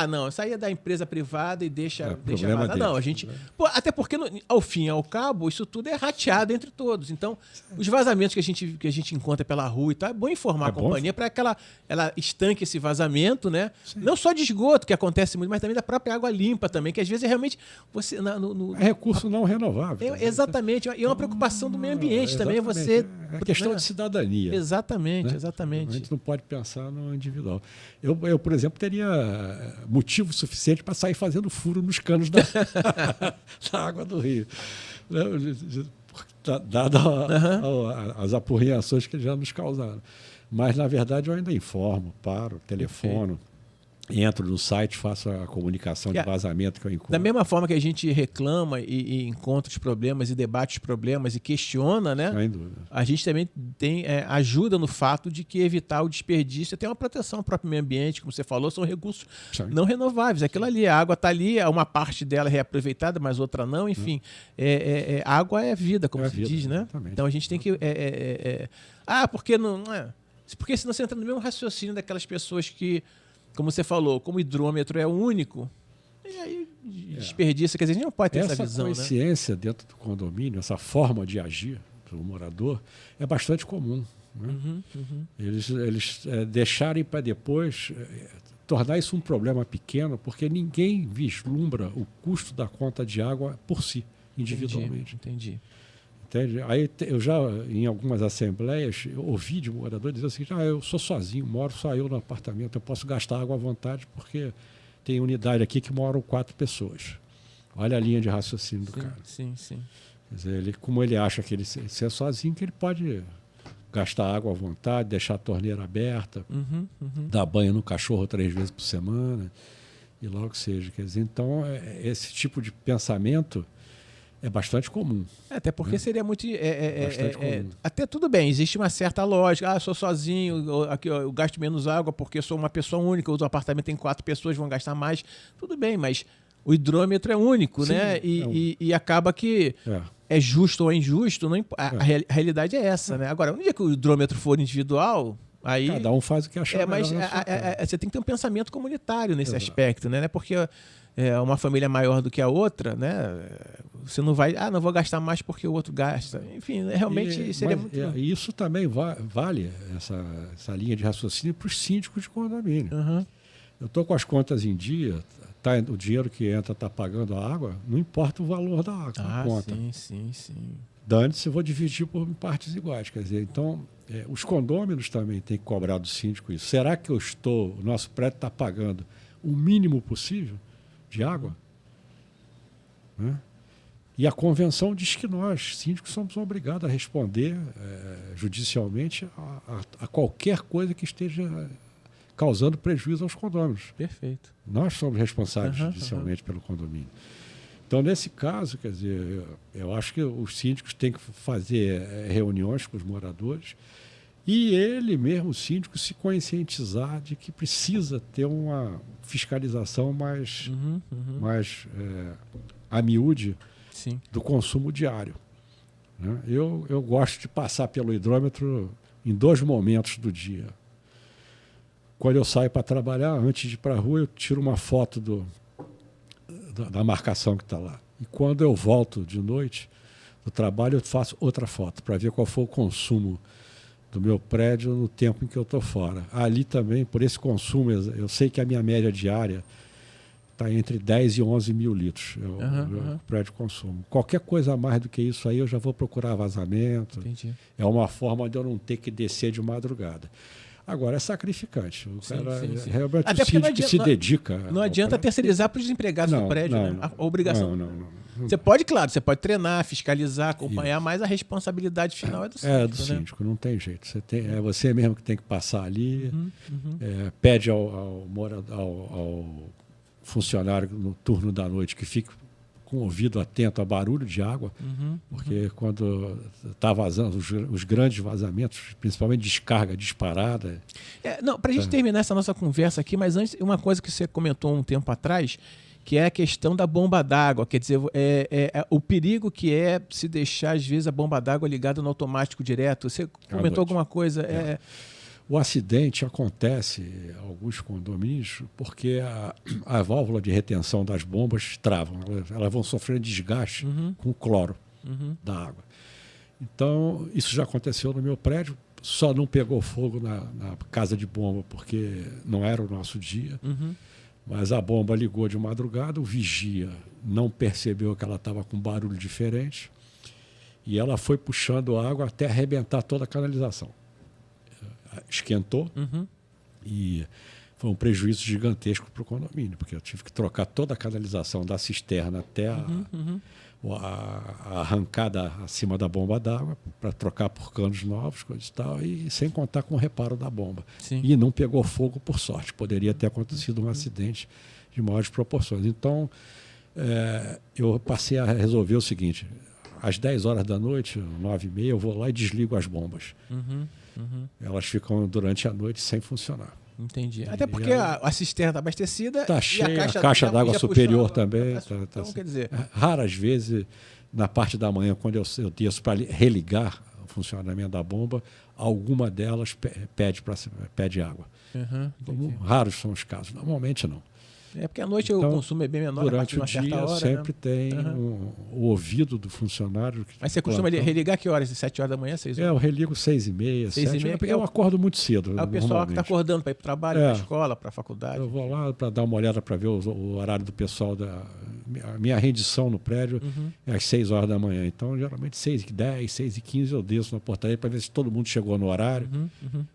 não, isso aí é da empresa privada e deixa vazar. Não, a gente... até porque, ao fim e ao cabo, isso tudo é rateado entre todos. Então, os vazamentos que a gente encontra pela rua e tal, é bom informar a companhia para que ela estanque esse vazamento, né? Sim. Não só de esgoto, que acontece muito, mas também da própria água limpa também, que às vezes realmente você... É recurso não renovável. Exatamente. E é uma preocupação do meio ambiente também. Você... É questão de cidadania. Exatamente, né? exatamente. A gente não pode pensar no individual. Eu, por exemplo, teria motivo suficiente para sair fazendo furo nos canos da água do rio. Dado as apurrinhações que já nos causaram. Mas, na verdade, eu ainda informo, paro, telefono, entro no site, faço a comunicação de vazamento que eu encontro. Da mesma forma que a gente reclama e encontra os problemas e debate os problemas e questiona, né? Sem dúvida. A gente também ajuda no fato de que evitar o desperdício tem uma proteção ao próprio meio ambiente, como você falou, são recursos não renováveis. Aquilo ali, a água está ali, uma parte dela é reaproveitada, mas outra não, enfim. Água é vida, como se diz, né? Exatamente. Então a gente tem que... porque não é? Porque senão você entra no mesmo raciocínio daquelas pessoas que, como você falou, como o hidrômetro é o único, e aí desperdiça, quer dizer, a gente não pode ter essa visão. Essa consciência dentro do condomínio, essa forma de agir do morador, é bastante comum. Né? Eles deixarem para depois tornar isso um problema pequeno, porque ninguém vislumbra o custo da conta de água por si, individualmente. Entendi. Entende? Aí eu já, em algumas assembleias, ouvi de morador dizer assim, eu sou sozinho, moro só eu no apartamento, eu posso gastar água à vontade porque tem unidade aqui que moram 4 pessoas. Olha a linha de raciocínio do cara. Sim. Quer dizer, como ele acha que se é sozinho, que ele pode gastar água à vontade, deixar a torneira aberta, dar banho no cachorro 3 vezes por semana, e logo seja. Quer dizer, então, esse tipo de pensamento é bastante comum. Até porque seria muito... bastante comum. Até tudo bem, existe uma certa lógica. Eu sou sozinho, aqui, eu gasto menos água porque eu sou uma pessoa única, o apartamento tem 4 pessoas, vão gastar mais. Tudo bem, mas o hidrômetro é único, né? E acaba que é justo ou é injusto, não a realidade é essa, né? Agora, no dia que o hidrômetro for individual... Aí, cada um faz o que achar mas você tem que ter um pensamento comunitário nesse aspecto, né? Porque uma família maior do que a outra, né? Você não vai, não vou gastar mais porque o outro gasta. Enfim, realmente seria muito... Isso também vale, essa linha de raciocínio, para os síndicos de condomínio. Eu estou com as contas em dia, o dinheiro que entra está pagando a água, não importa o valor da água, da conta. Sim. Dane-se, eu vou dividir por partes iguais. Quer dizer, então, os condôminos também têm que cobrar do síndico isso. Será que o nosso prédio está pagando o mínimo possível de água? Né? E a convenção diz que nós, síndicos, somos obrigados a responder judicialmente a qualquer coisa que esteja causando prejuízo aos condôminos. Perfeito. Nós somos responsáveis judicialmente pelo condomínio. Então, nesse caso, quer dizer, eu acho que os síndicos têm que fazer reuniões com os moradores e ele mesmo, o síndico, se conscientizar de que precisa ter uma fiscalização mais a miúde do consumo diário. Né? Eu gosto de passar pelo hidrômetro em 2 momentos do dia. Quando eu saio para trabalhar, antes de ir para a rua, eu tiro uma foto da marcação que está lá. E quando eu volto de noite do trabalho, eu faço outra foto para ver qual foi o consumo do meu prédio no tempo em que eu estou fora. Ali também, por esse consumo, eu sei que a minha média diária está entre 10 e 11 mil litros. O prédio consumo. Qualquer coisa a mais do que isso aí, eu já vou procurar vazamento. Entendi. É uma forma de eu não ter que descer de madrugada. Agora, é sacrificante. O cara realmente até o síndico se dedica. Não adianta terceirizar para os empregados do prédio, né? A obrigação. Não. Você pode treinar, fiscalizar, acompanhar, mas a responsabilidade final é do síndico. É do síndico, não tem jeito. É você mesmo que tem que passar ali, pede ao funcionário no turno da noite que fique com o ouvido atento a barulho de água, porque quando está vazando, os grandes vazamentos, principalmente descarga disparada. Para a gente terminar essa nossa conversa aqui, mas antes, uma coisa que você comentou um tempo atrás, que é a questão da bomba d'água. Quer dizer, o perigo que é se deixar, às vezes, a bomba d'água ligada no automático direto. Você comentou alguma coisa? O acidente acontece em alguns condomínios porque a válvula de retenção das bombas travam. Elas vão sofrendo desgaste com o cloro da água. Então, isso já aconteceu no meu prédio. Só não pegou fogo na casa de bomba porque não era o nosso dia. Mas a bomba ligou de madrugada, o vigia não percebeu que ela estava com barulho diferente e ela foi puxando a água até arrebentar toda a canalização. Esquentou e foi um prejuízo gigantesco para o condomínio, porque eu tive que trocar toda a canalização da cisterna até a arrancada acima da bomba d'água para trocar por canos novos, coisa e tal, e sem contar com o reparo da bomba. Sim. E não pegou fogo, por sorte. Poderia ter acontecido um acidente de maiores proporções. Então, eu passei a resolver o seguinte: às 10 horas da noite, 9h30, eu vou lá e desligo as bombas. Elas ficam durante a noite sem funcionar. Entendi. Até porque a cisterna está abastecida. Está cheia, a caixa d'água superior também. Então, quer dizer... Raras vezes, na parte da manhã, quando eu desço para religar o funcionamento da bomba, alguma delas pede água. Raros são os casos. Normalmente não. Porque à noite então, o consumo é bem menor. Durante o dia hora, sempre tem o ouvido do funcionário. Mas você costuma religar que horas? 7 horas da manhã, 6 horas? Eu religo 6h30, 7h30. Eu acordo muito cedo. É o pessoal que está acordando para ir para o trabalho, para a escola, para a faculdade. Eu vou lá para dar uma olhada para ver o horário do pessoal. A minha rendição no prédio é às 6 horas da manhã. Então, geralmente, 6h10, 6h15 eu desço na portaria para ver se todo mundo chegou no horário,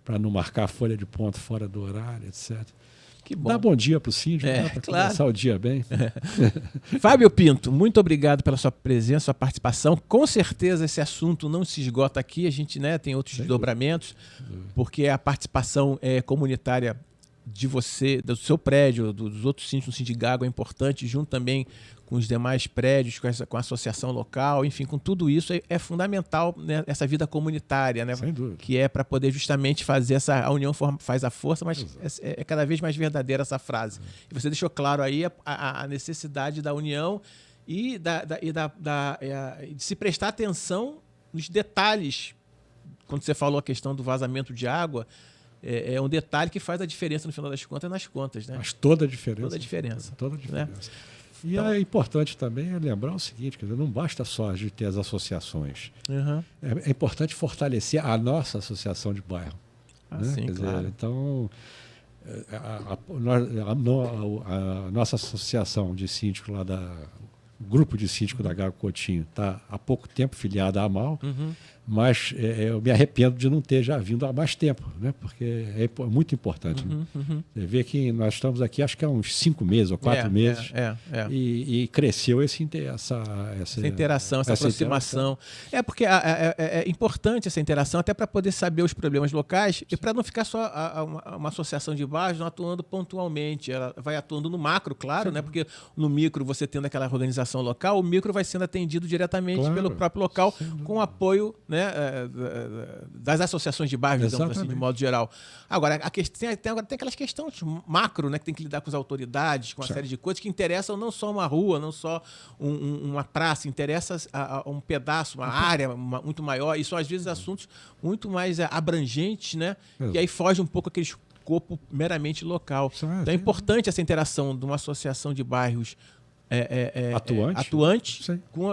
para não marcar a folha de ponto fora do horário, etc. Que bom. Dá bom dia para o síndico, para começar o dia bem. Fábio Pinto, muito obrigado pela sua presença, sua participação. Com certeza esse assunto não se esgota aqui, a gente tem outros desdobramentos, porque a participação comunitária de você, do seu prédio, dos outros síndicos do Sindigago é importante, junto também com os demais prédios, com a associação local, enfim, com tudo isso é fundamental, né, essa vida comunitária, né? Sem dúvida. Que é para poder justamente fazer a união faz a força, mas é cada vez mais verdadeira essa frase. E você deixou claro aí a necessidade da união e de se prestar atenção nos detalhes. Quando você falou a questão do vazamento de água, é um detalhe que faz a diferença no final das contas nas contas, né? Faz toda a diferença. Toda a diferença. Toda a diferença. Né? E é importante também lembrar o seguinte, quer dizer, não basta só a gente ter as associações. É importante fortalecer a nossa associação de bairro. Né? Sim, quer claro. dizer, então, a nossa associação de síndicos lá o grupo de síndico da Gago Coutinho está há pouco tempo filiada à AMAL, mas eu me arrependo de não ter já vindo há mais tempo, né? Porque é muito importante. Você vê que nós estamos aqui, acho que há uns 5 meses ou 4 meses, e cresceu essa interação, essa aproximação. Porque é importante essa interação até para poder saber os problemas locais e para não ficar só uma associação de bairros não atuando pontualmente. Ela vai atuando no macro, claro, né? Porque no micro, você tendo aquela organização local, o micro vai sendo atendido diretamente pelo próprio local, com o apoio, né, das associações de bairros, digamos assim, de modo geral. Agora, tem aquelas questões macro, né, que tem que lidar com as autoridades, com uma série de coisas que interessam não só uma rua, não só uma praça, interessa um pedaço, uma área muito maior, e são às vezes assuntos muito mais abrangentes, né? E aí foge um pouco aquele escopo meramente local. Então é importante essa interação de uma associação de bairros atuante com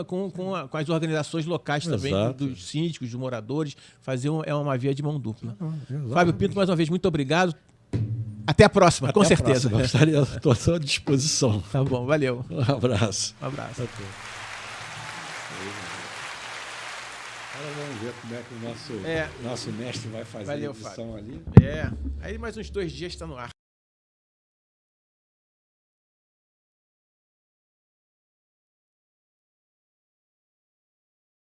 as organizações locais também, dos síndicos, dos moradores, fazer uma via de mão dupla. Fábio Pinto, mais uma vez, muito obrigado. Até a próxima, com certeza. Estou à sua disposição. Tá bom, valeu. Um abraço. Agora vamos ver como é que o nosso mestre vai fazer a edição ali. Aí mais uns 2 dias está no ar.